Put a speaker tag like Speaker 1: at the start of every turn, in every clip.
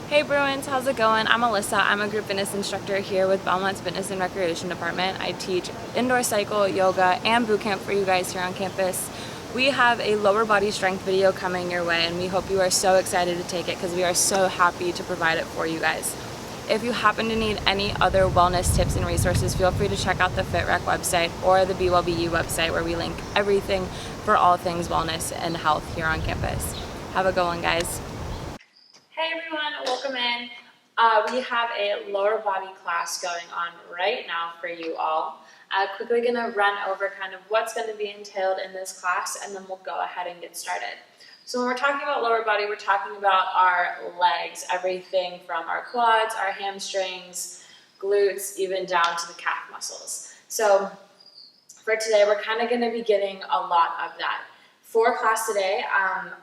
Speaker 1: Hey Bruins, how's it going? I'm Alyssa. I'm a group fitness instructor here with Belmont's Fitness and Recreation Department. I teach indoor cycle, yoga, and boot camp for you guys here on campus. We have a lower body strength video coming your way, and we hope you are so excited to take it because we are so happy to provide it for you guys. If you happen to need any other wellness tips and resources, feel free to check out the FitRec website or the BWU website where we link everything for all things wellness and health here on campus. Have a good one, guys. Hey everyone, welcome in. We have a lower body class going on right now for you all. Quickly gonna run over kind of what's gonna be entailed in this class, and then we'll go ahead and get started. So when we're talking about lower body, we're talking about our legs, everything from our quads, our hamstrings, glutes, even down to the calf muscles. So for today, we're kind of gonna be getting a lot of that. For class today,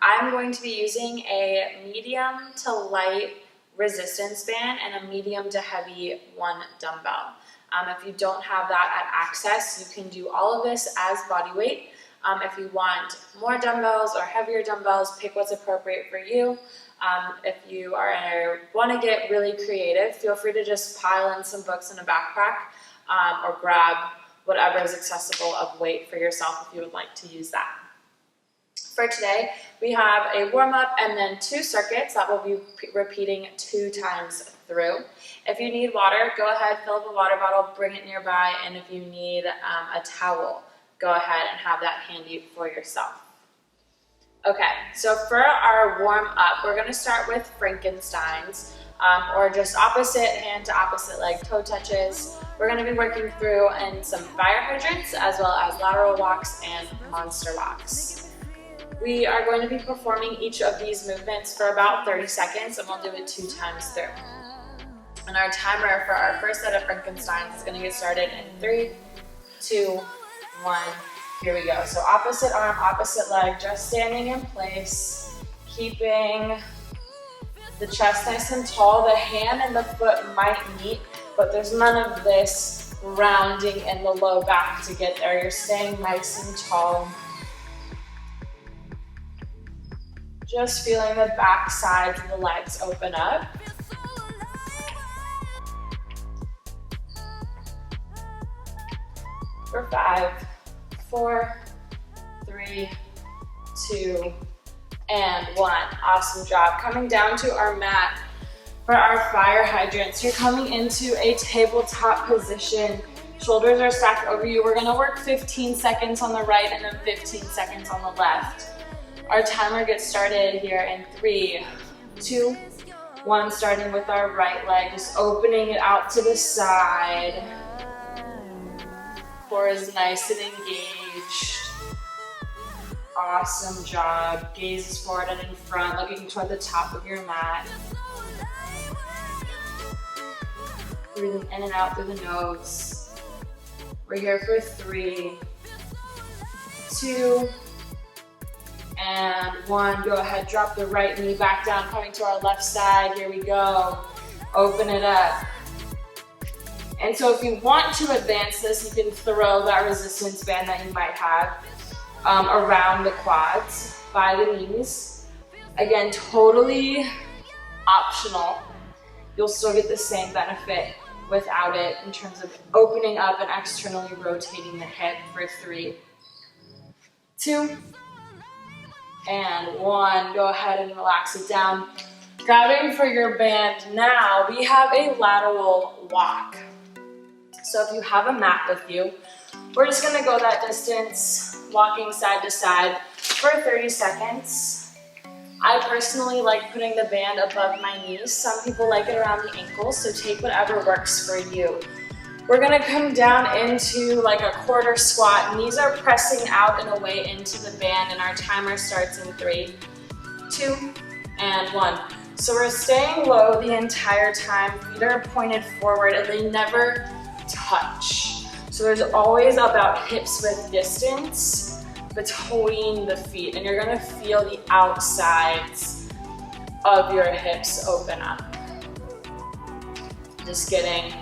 Speaker 1: I'm going to be using a medium to light resistance band and a medium to heavy one dumbbell. If you don't have that at Access, you can do all of this as body weight. If you want more dumbbells or heavier dumbbells, pick what's appropriate for you. If you want to get really creative, feel free to just pile in some books in a backpack or grab whatever is accessible of weight for yourself if you would like to use that. For today, we have a warm-up and then 2 circuits that we'll be repeating 2 times through. If you need water, go ahead, fill up a water bottle, bring it nearby, and if you need a towel, go ahead and have that handy for yourself. Okay, so for our warm-up, we're going to start with Frankensteins, or just opposite hand to opposite leg toe touches. We're going to be working through in some fire hydrants as well as lateral walks and monster walks. We are going to be performing each of these movements for about 30 seconds, and we'll do it 2 times through. And our timer for our first set of Frankensteins is going to get started in 3, 2, 1. Here we go. So opposite arm, opposite leg, just standing in place, keeping the chest nice and tall. The hand and the foot might meet, but there's none of this rounding in the low back to get there. You're staying nice and tall. Just feeling the back sides of the legs open up. For 5, 4, 3, 2, and 1. Awesome job. Coming down to our mat for our fire hydrants. You're coming into a tabletop position. Shoulders are stacked over you. We're gonna work 15 seconds on the right and then 15 seconds on the left. Our timer gets started here in 3, 2, 1, starting with our right leg, just opening it out to the side. Core is nice and engaged. Awesome job. Gaze is forward and in front, looking toward the top of your mat. Breathing in and out through the nose. We're here for 3, 2, and 1. Go ahead, drop the right knee back down, coming to our left side. Here we go. Open it up. And so if you want to advance this, you can throw that resistance band that you might have around the quads by the knees. Again, totally optional. You'll still get the same benefit without it in terms of opening up and externally rotating the hip for 3, 2, and 1. Go ahead and relax it down. Grabbing for your band now, we have a lateral walk. So if you have a mat with you, we're just gonna go that distance, walking side to side for 30 seconds. I personally like putting the band above my knees. Some people like it around the ankles, so take whatever works for you. We're gonna come down into like a quarter squat. Knees are pressing out and away into the band, and our timer starts in 3, 2, and 1. So we're staying low the entire time. Feet are pointed forward and they never touch. So there's always about hips width distance between the feet, and you're gonna feel the outsides of your hips open up. Just getting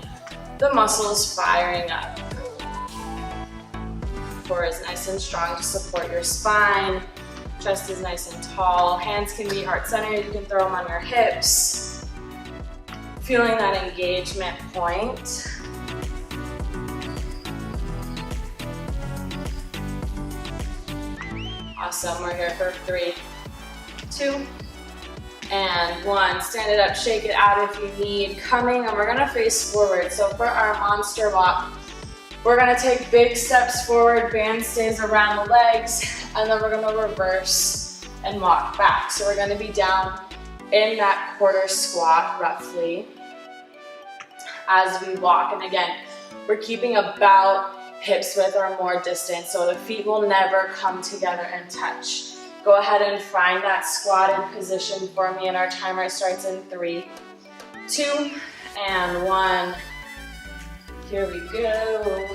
Speaker 1: the muscles firing up. Core is nice and strong to support your spine. Chest is nice and tall. Hands can be heart-centered. You can throw them on your hips. Feeling that engagement point. Awesome, we're here for 3, 2, and 1. Stand it up, shake it out if you need. Coming, and we're gonna face forward. So for our monster walk, we're gonna take big steps forward, band stays around the legs, and then we're gonna reverse and walk back. So we're gonna be down in that quarter squat, roughly, as we walk. And again, we're keeping about hips width or more distance, so the feet will never come together and touch. Go ahead and find that squatted position for me, and our timer starts in 3, 2, and 1. Here we go.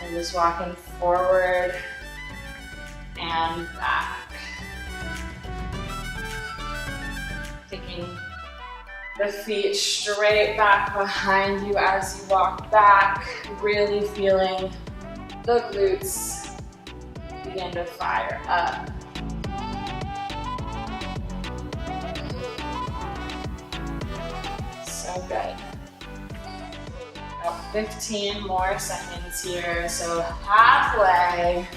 Speaker 1: And just walking forward and back. Taking the feet straight back behind you as you walk back, really feeling the glutes begin to fire up. So good. About 15 more seconds here, so halfway.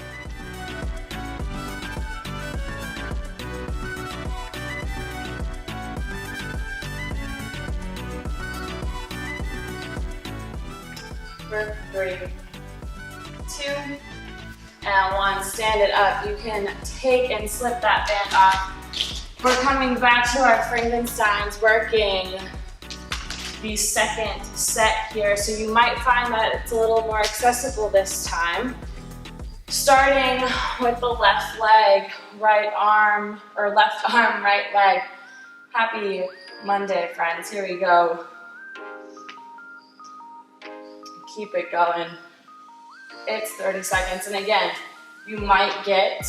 Speaker 1: For 3, 2, and 1. Stand it up. You can take and slip that band off. We're coming back to our Frankensteins, working the second set here. So you might find that it's a little more accessible this time. Starting with the left leg, right arm, or left arm, right leg. Happy Monday, friends. Here we go. Keep it going. It's 30 seconds. And again, you might get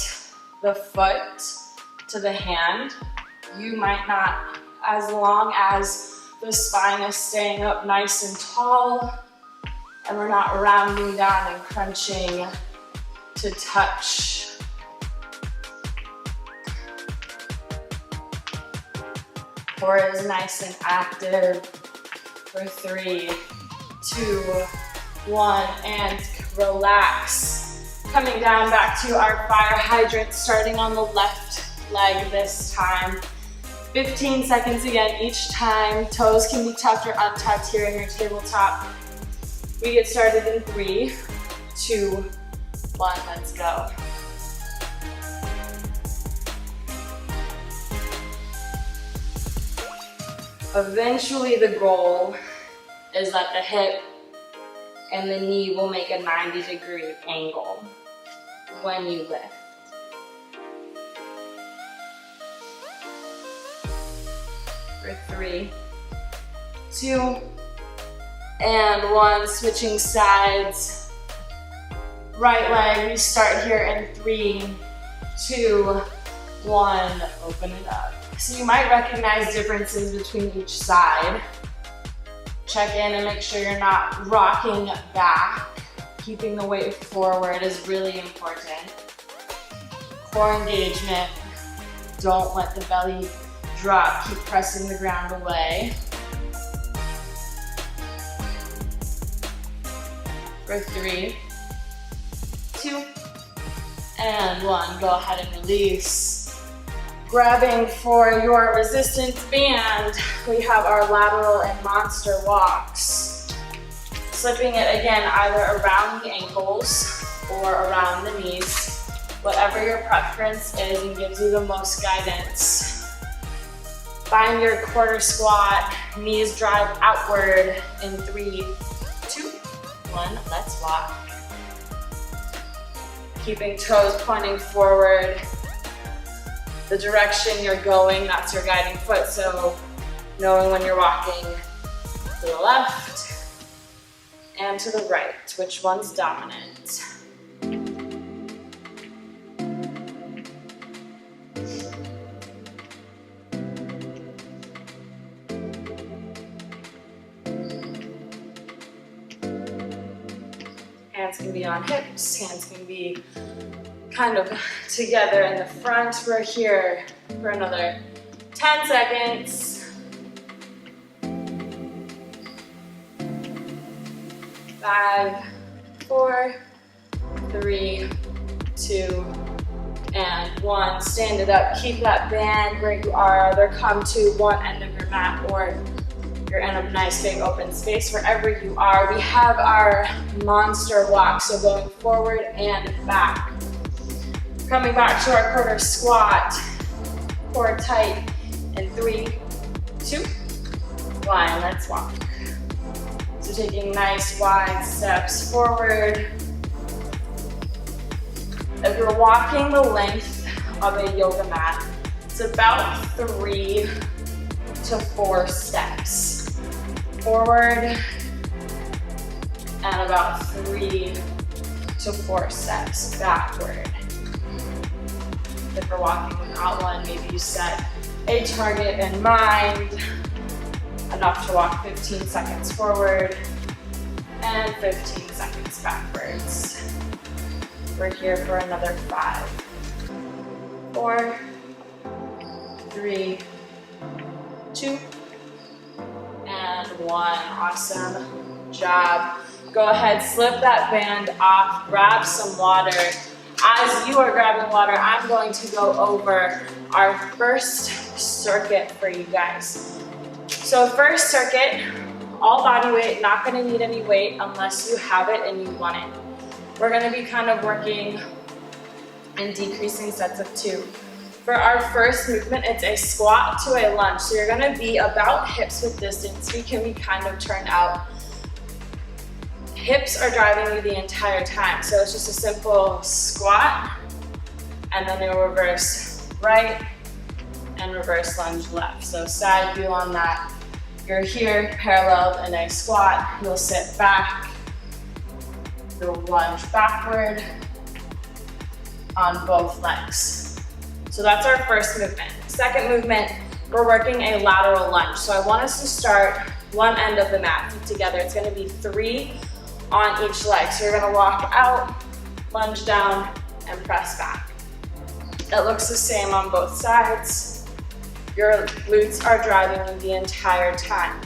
Speaker 1: the foot to the hand. You might not, as long as the spine is staying up nice and tall and we're not rounding down and crunching to touch. Core is nice and active for 3, 2, 1, and relax. Coming down back to our fire hydrant, starting on the left leg this time. 15 seconds again each time. Toes can be tucked or untucked here in your tabletop. We get started in 3, 2, 1, let's go. Eventually the goal is that the hip and the knee will make a 90-degree angle when you lift. For 3, 2, and 1. Switching sides. Right leg, we start here in 3, 2, 1. Open it up. So you might recognize differences between each side. Check in and make sure you're not rocking back. Keeping the weight forward is really important. Core engagement. Don't let the belly drop. Keep pressing the ground away. For 3, 2, and 1. Go ahead and release. Grabbing for your resistance band, we have our lateral and monster walks. Slipping it again either around the ankles or around the knees, whatever your preference is and gives you the most guidance. Find your quarter squat, knees drive outward in 3, 2, 1, let's walk. Keeping toes pointing forward. The direction you're going, that's your guiding foot, so knowing when you're walking to the left and to the right, which one's dominant. Hands can be on hips, hands can be kind of together in the front. We're here for another 10 seconds. 5, 4, 3, 2, and 1. Stand it up. Keep that band where you are. Either come to one end of your mat or you're in a nice big open space wherever you are. We have our monster walk, so going forward and back. Coming back to our quarter squat. Core tight in 3, 2, 1. Let's walk. So taking nice wide steps forward. If you're walking the length of a yoga mat, it's about 3 to 4 steps forward and about 3 to 4 steps backward. If you're walking without one, maybe you set a target in mind, enough to walk 15 seconds forward and 15 seconds backwards. We're here for another 5, 4, 3, 2, and 1. Awesome job. Go ahead, slip that band off, grab some water. As you are grabbing water, I'm going to go over our first circuit for you guys. So first circuit, all body weight, not gonna need any weight unless you have it and you want it. We're gonna be kind of working in decreasing sets of 2. For our first movement, it's a squat to a lunge. So you're gonna be about hips width distance. We can be kind of turned out. Hips are driving you the entire time. So it's just a simple squat, and then you'll reverse right and reverse lunge left. So side view on that. You're here parallel in a squat. You'll sit back. You'll lunge backward on both legs. So that's our first movement. Second movement, we're working a lateral lunge. So I want us to start one end of the mat, feet together. It's gonna be 3 on each leg. So you're gonna walk out, lunge down, and press back. It looks the same on both sides. Your glutes are driving you the entire time.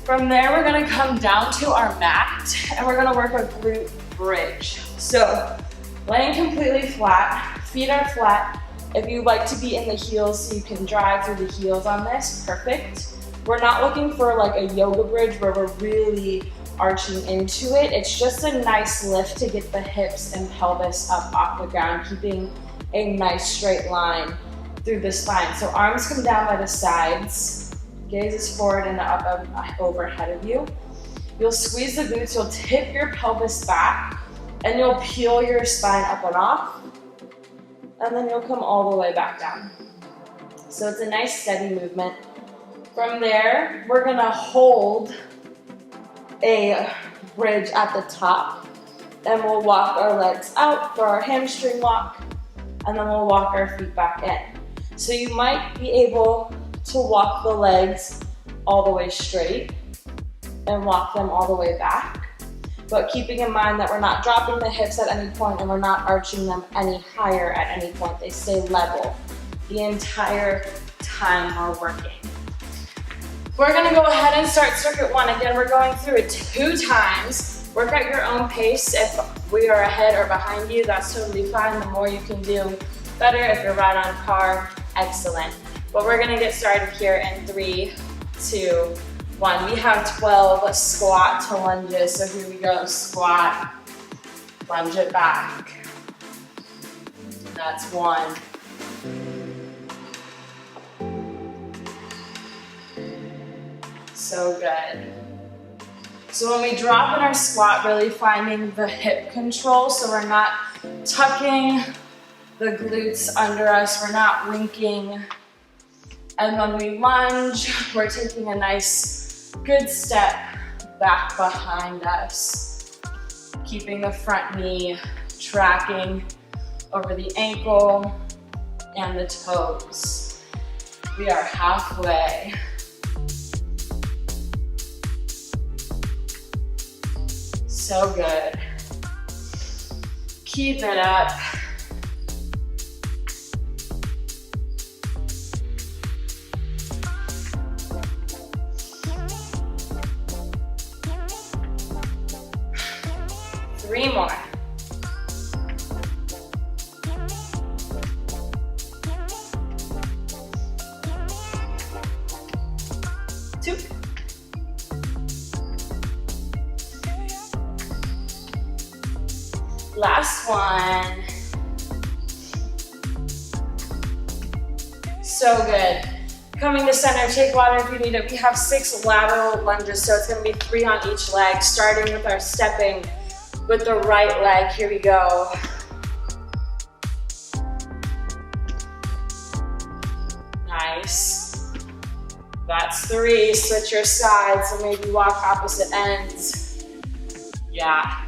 Speaker 1: From there, we're gonna come down to our mat, and we're gonna work a glute bridge. So laying completely flat, feet are flat. If you like to be in the heels so you can drive through the heels on this, perfect. We're not looking for like a yoga bridge where we're really arching into it. It's just a nice lift to get the hips and pelvis up off the ground, keeping a nice straight line through the spine. So arms come down by the sides, gaze is forward and up overhead of you. You'll squeeze the glutes, you'll tip your pelvis back, and you'll peel your spine up and off, and then you'll come all the way back down. So it's a nice steady movement. From there, we're gonna hold a bridge at the top, and we'll walk our legs out for our hamstring walk, and then we'll walk our feet back in. So you might be able to walk the legs all the way straight and walk them all the way back, but keeping in mind that we're not dropping the hips at any point and we're not arching them any higher at any point. They stay level the entire time we're working. We're gonna go ahead and start circuit 1. Again, we're going through it 2 times. Work at your own pace. If we are ahead or behind you, that's totally fine. The more you can do, better. If you're right on par, excellent. But we're gonna get started here in 3, 2, 1. We have 12 squat to lunges. So here we go, squat, lunge it back. That's 1. So good. So when we drop in our squat, really finding the hip control, so we're not tucking the glutes under us, we're not winking. And when we lunge, we're taking a nice, good step back behind us, keeping the front knee tracking over the ankle and the toes. We are halfway. So good. Keep it up. 3 more. 2. Last one. So good. Coming to center, take water if you need it. We have 6 lateral lunges, so it's gonna be 3 on each leg, starting with our stepping with the right leg. Here we go. Nice. That's 3. Switch your sides, so maybe walk opposite ends. Yeah.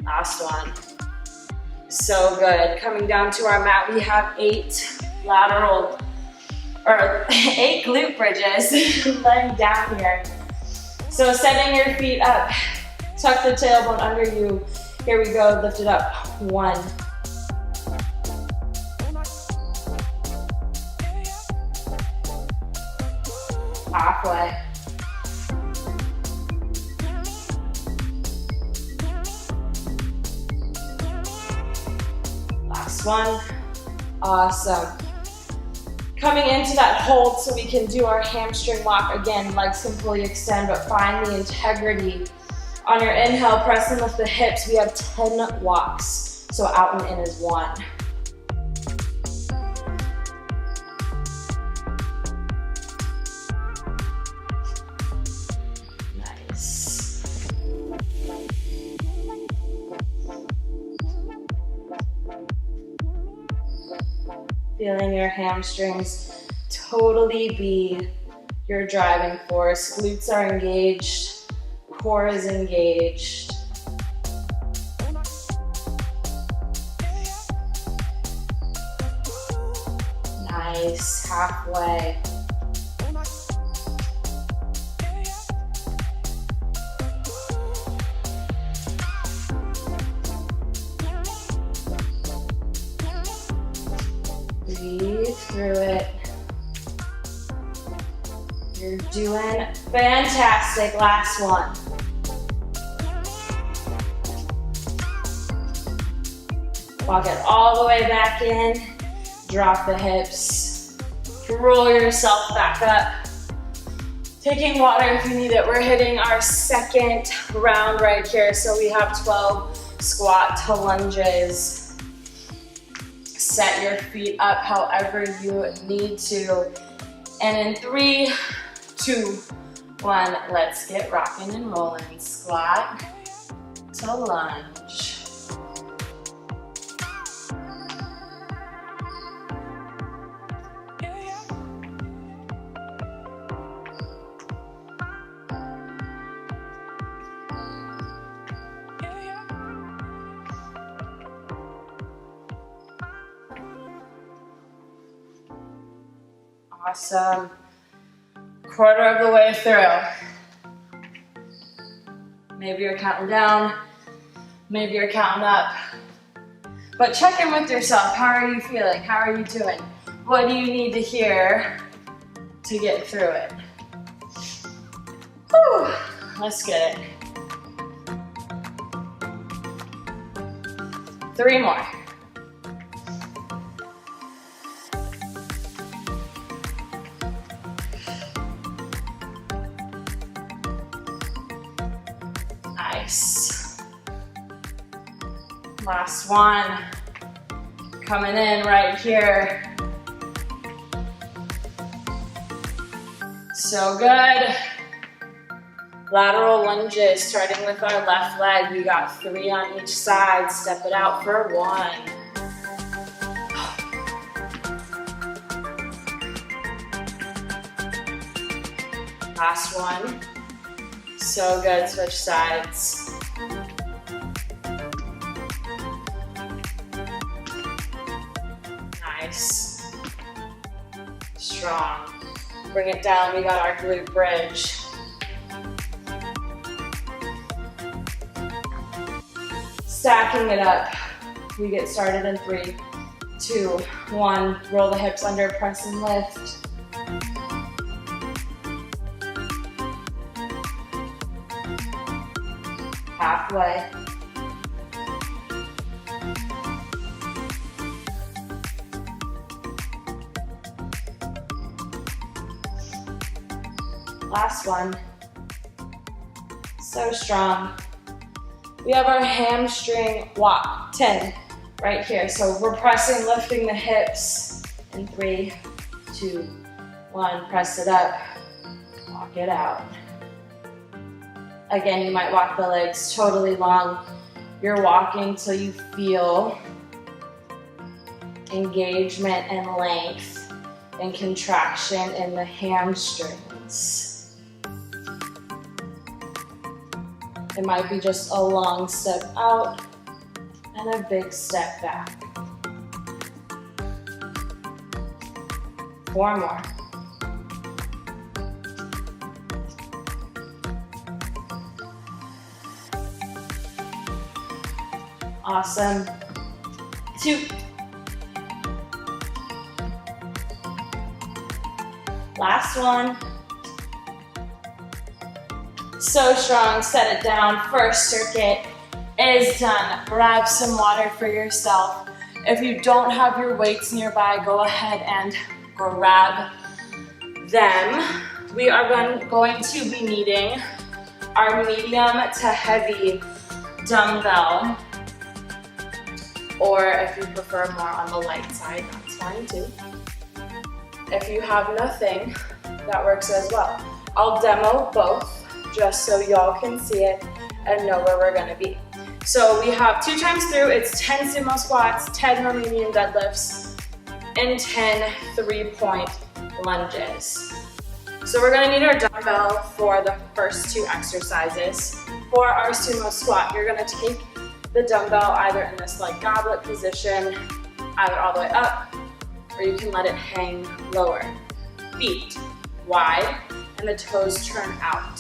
Speaker 1: Last one. So good. Coming down to our mat, we have 8 lateral, or 8 glute bridges laying down here. So setting your feet up, tuck the tailbone under you. Here we go, lift it up. 1. Halfway. Last one. Awesome. Coming into that hold so we can do our hamstring walk again. Legs can fully extend, but find the integrity. On your inhale, press and lift the hips. We have 10 walks. So out and in is 1. Feeling your hamstrings totally be your driving force. Glutes are engaged, core is engaged. Nice, halfway. Breathe through it. You're doing fantastic. Last one. Walk it all the way back in. Drop the hips. Roll yourself back up. Taking water if you need it. We're hitting our second round right here. So we have 12 squat to lunges. Set your feet up however you need to. And in 3, 2, 1, let's get rocking and rolling. Squat to lunge. Awesome. Quarter of the way through. Maybe you're counting down, maybe you're counting up. But check in with yourself. How are you feeling? How are you doing? What do you need to hear to get through it? Whew. Let's get it. 3 more. Nice. Last one. Coming in right here. So good. Lateral lunges, starting with our left leg. We got 3 on each side. Step it out for 1. Last one. So good, switch sides. Nice. Strong. Bring it down, we got our glute bridge. Stacking it up. We get started in 3, 2, 1. Roll the hips under, press and lift. halfway. Last one. So strong. We have our hamstring walk, 10, right here. So we're pressing, lifting the hips in 3, 2, 1. Press it up, walk it out. Again, you might walk the legs totally long. You're walking till you feel engagement and length and contraction in the hamstrings. It might be just a long step out and a big step back. 4 more. Awesome. 2. Last one. So strong, set it down. First circuit is done. Grab some water for yourself. If you don't have your weights nearby, go ahead and grab them. We are going to be needing our medium to heavy dumbbell, or if you prefer more on the light side, that's fine too. If you have nothing, that works as well. I'll demo both just so y'all can see it and know where we're gonna be. So we have 2 times through, it's 10 sumo squats, 10 Romanian deadlifts, and 10 3-point lunges. So we're gonna need our dumbbell for the first 2 exercises. For our sumo squat, you're gonna take the dumbbell either in this like goblet position, either all the way up, or you can let it hang lower. Feet wide, and the toes turn out.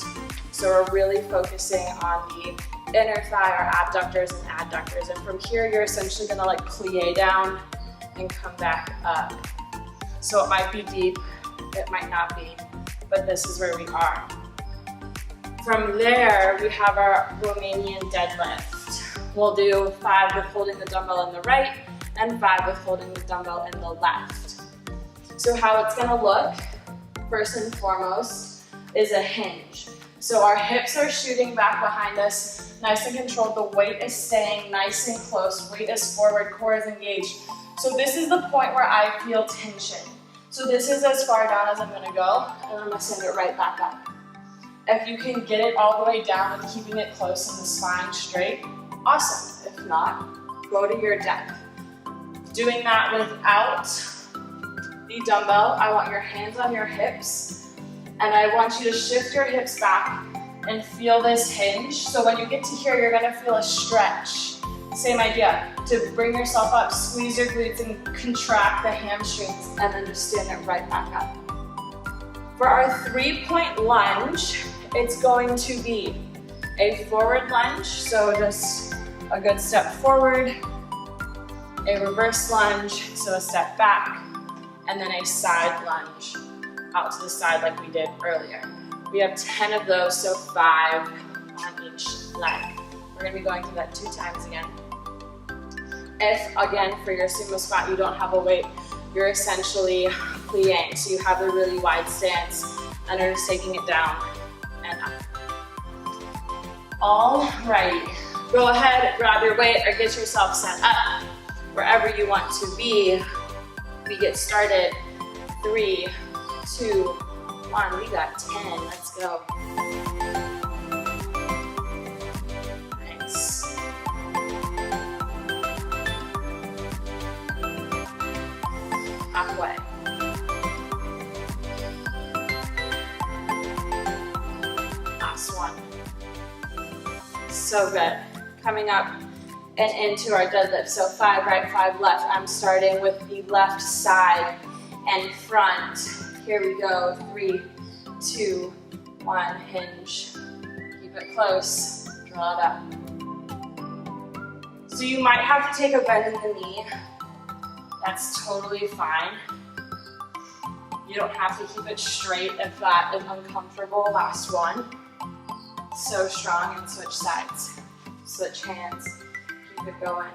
Speaker 1: So we're really focusing on the inner thigh, our abductors and adductors. And from here, you're essentially gonna like plie down and come back up. So it might be deep, it might not be, but this is where we are. From there, we have our Romanian deadlift. We'll do 5 with holding the dumbbell in the right and 5 with holding the dumbbell in the left. So how it's gonna look, first and foremost, is a hinge. So our hips are shooting back behind us, nice and controlled. The weight is staying nice and close. Weight is forward, core is engaged. So this is the point where I feel tension. So this is as far down as I'm gonna go, and I'm gonna send it right back up. If you can get it all the way down and keeping it close and the spine straight, awesome. If not, go to your depth. Doing that without the dumbbell, I want your hands on your hips, and I want you to shift your hips back and feel this hinge. So when you get to here, you're gonna feel a stretch. Same idea, to bring yourself up, squeeze your glutes and contract the hamstrings, and then just stand it right back up. For our 3-point lunge, it's going to be a forward lunge, so just a good step forward, a reverse lunge, so a step back, and then a side lunge out to the side like we did earlier. We have 10 of those, so 5 on each leg. We're gonna be going through that 2 times again. If, again, for your sumo squat, you don't have a weight, you're essentially plieing, so you have a really wide stance, and you're just taking it down and up. Alrighty, go ahead, grab your weight, or get yourself set up wherever you want to be. We get started. 3, 2, 1. We got 10. Let's go. Nice. Halfway. Last one. So good. Coming up and into our deadlift. So 5 right, 5 left. I'm starting with the left side and front. Here we go. 3, 2, 1. Hinge. Keep it close. Draw it up. So you might have to take a bend in the knee. That's totally fine. You don't have to keep it straight if that is uncomfortable. Last one. So strong, and switch sides. Switch hands. Keep it going.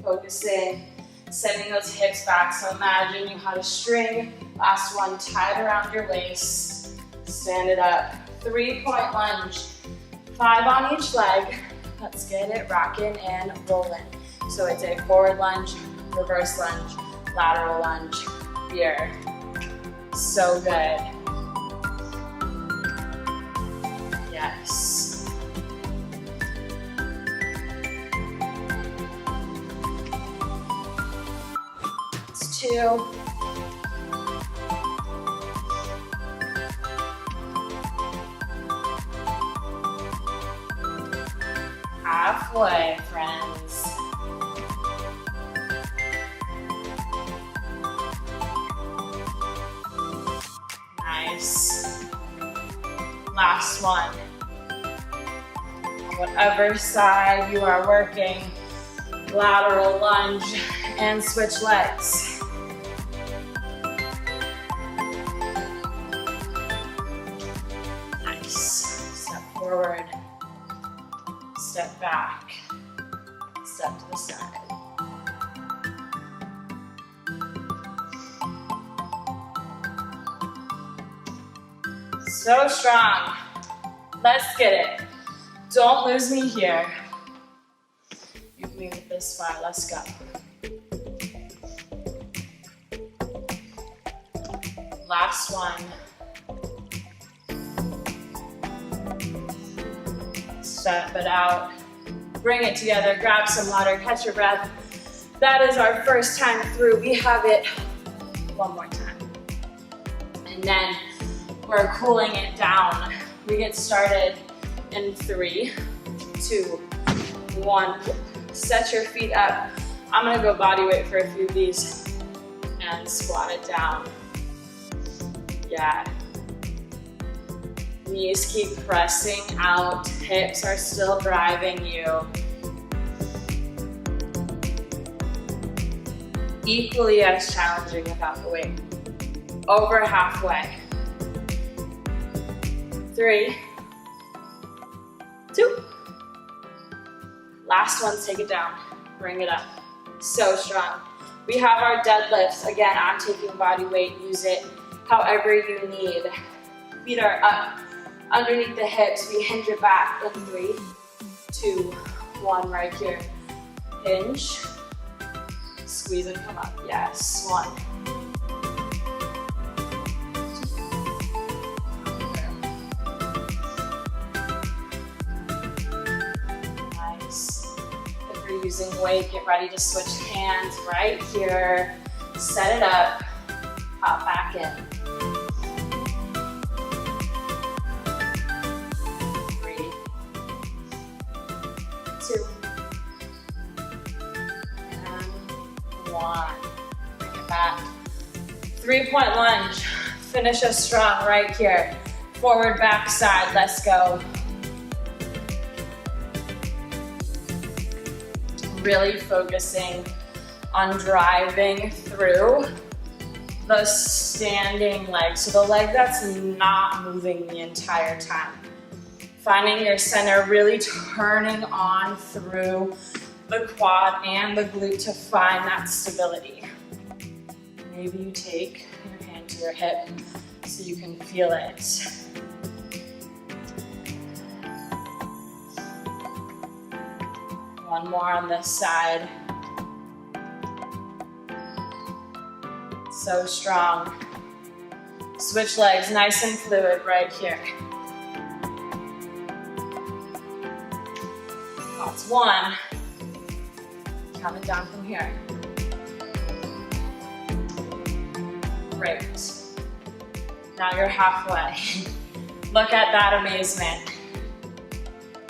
Speaker 1: Focusing, sending those hips back. So imagine you had a string. Last one tied around your waist. Stand it up. 3-point lunge. 5 on each leg. Let's get it rocking and rolling. So it's a forward lunge, reverse lunge, lateral lunge here. So good. Yes. It's 2. Halfway, friends. Nice. Last one. Whatever side you are working, lateral lunge and switch legs. Nice. Step forward. Step back, step to the side. So strong. Let's get it. Don't lose me here. You've made it this far. Let's go. Last one. Step it out, bring it together, grab some water, catch your breath. That is our first time through. We have it one more time. And then we're cooling it down. We get started in 3, 2, 1. Set your feet up. I'm gonna go body weight for a few of these and squat it down. Yeah. Knees keep pressing out, hips are still driving you. Equally as challenging without the weight. Over halfway. 3, 2. Last one, take it down, bring it up. So strong. We have our deadlifts. Again, I'm taking body weight, use it however you need. Feet are up. Underneath the hips, we hinge it back in 3, 2, 1, right here. Hinge, squeeze and come up. Yes, 1. Nice. If you're using weight, get ready to switch hands right here. Set it up, pop back in. 2, and 1. Bring it back. 3-point lunge. Finish us strong right here. Forward, back, side. Let's go. Really focusing on driving through the standing leg. So the leg that's not moving the entire time. Finding your center, really turning on through the quad and the glute to find that stability. Maybe you take your hand to your hip so you can feel it. One more on this side. So strong. Switch legs, nice and fluid right here. That's 1. Count it down from here. Great. Now you're halfway. Look at that amazement.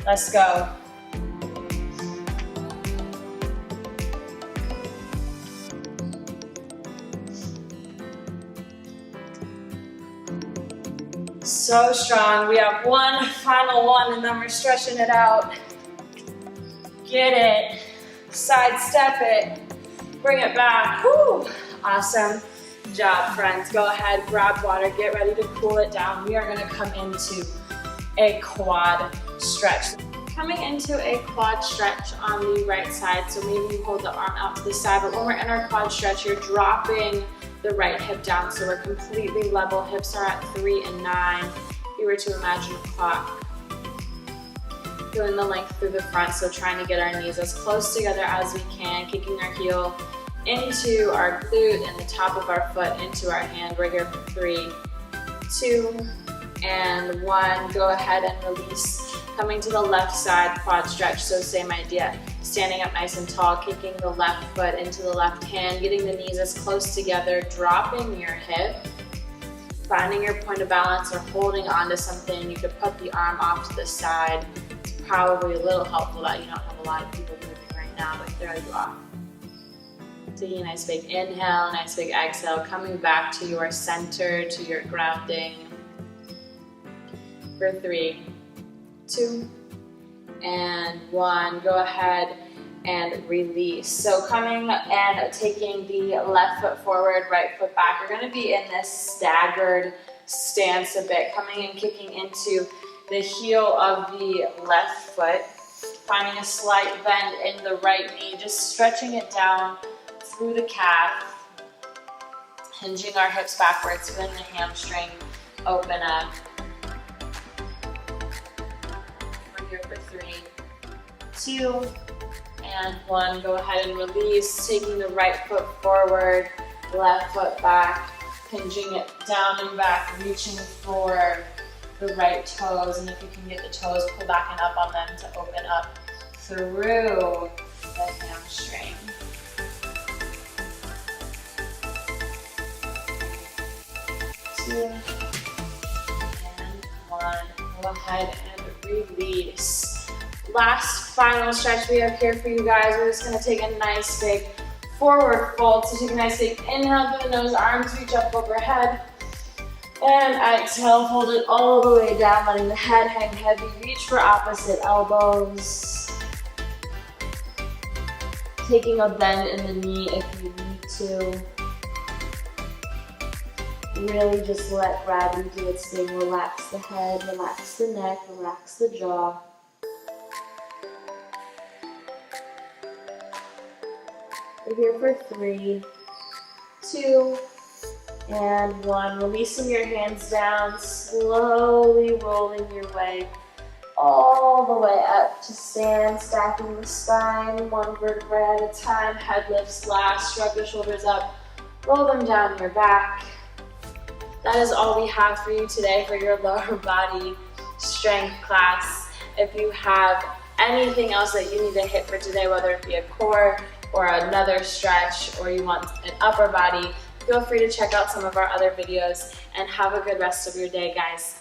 Speaker 1: Let's go. So strong. We have one final one and then we're stretching it out. Get it. Side step it. Bring it back. Woo. Awesome. Good job, friends. Go ahead, grab water, get ready to cool it down. We are gonna come into a quad stretch. Coming into a quad stretch on the right side, so maybe you hold the arm out to the side, but when we're in our quad stretch, you're dropping the right hip down, so we're completely level. Hips are at 3 and 9. If you were to imagine a clock. Feeling the length through the front, so trying to get our knees as close together as we can, kicking our heel into our glute and the top of our foot into our hand. We're here for 3, 2, and 1. Go ahead and release. Coming to the left side, quad stretch, so same idea. Standing up nice and tall, kicking the left foot into the left hand, getting the knees as close together, dropping your hip, finding your point of balance or holding onto something. You could put the arm off to the side. It's probably a little helpful that you don't have a lot of people moving right now, but there you are. Taking a nice big inhale, nice big exhale, coming back to your center, to your grounding. For 3, 2, and 1. Go ahead and release. So coming and taking the left foot forward, right foot back. You're going to be in this staggered stance a bit, coming and kicking into the heel of the left foot, finding a slight bend in the right knee, just stretching it down through the calf, hinging our hips backwards, feeling the hamstring open up. We're here for 3, 2, and 1. Go ahead and release, taking the right foot forward, left foot back, hinging it down and back, reaching for the right toes, and if you can get the toes, pull back and up on them to open up through the hamstring. 2, and 1. Go ahead and release. Last final stretch we have here for you guys. We're just going to take a nice big forward fold. So take a nice big inhale through the nose, arms reach up overhead. And exhale, fold it all the way down, letting the head hang heavy. Reach for opposite elbows. Taking a bend in the knee if you need to. Really just let gravity do its thing. Relax the head, relax the neck, relax the jaw. We're here for 3, 2, and 1. Releasing your hands down, slowly rolling your way all the way up to stand, stacking the spine, 1 vertebrae at a time. Head lifts last, shrug the shoulders up, roll them down your back. That is all we have for you today for your lower body strength class. If you have anything else that you need to hit for today, whether it be a core or another stretch, or you want an upper body, feel free to check out some of our other videos, and have a good rest of your day, guys.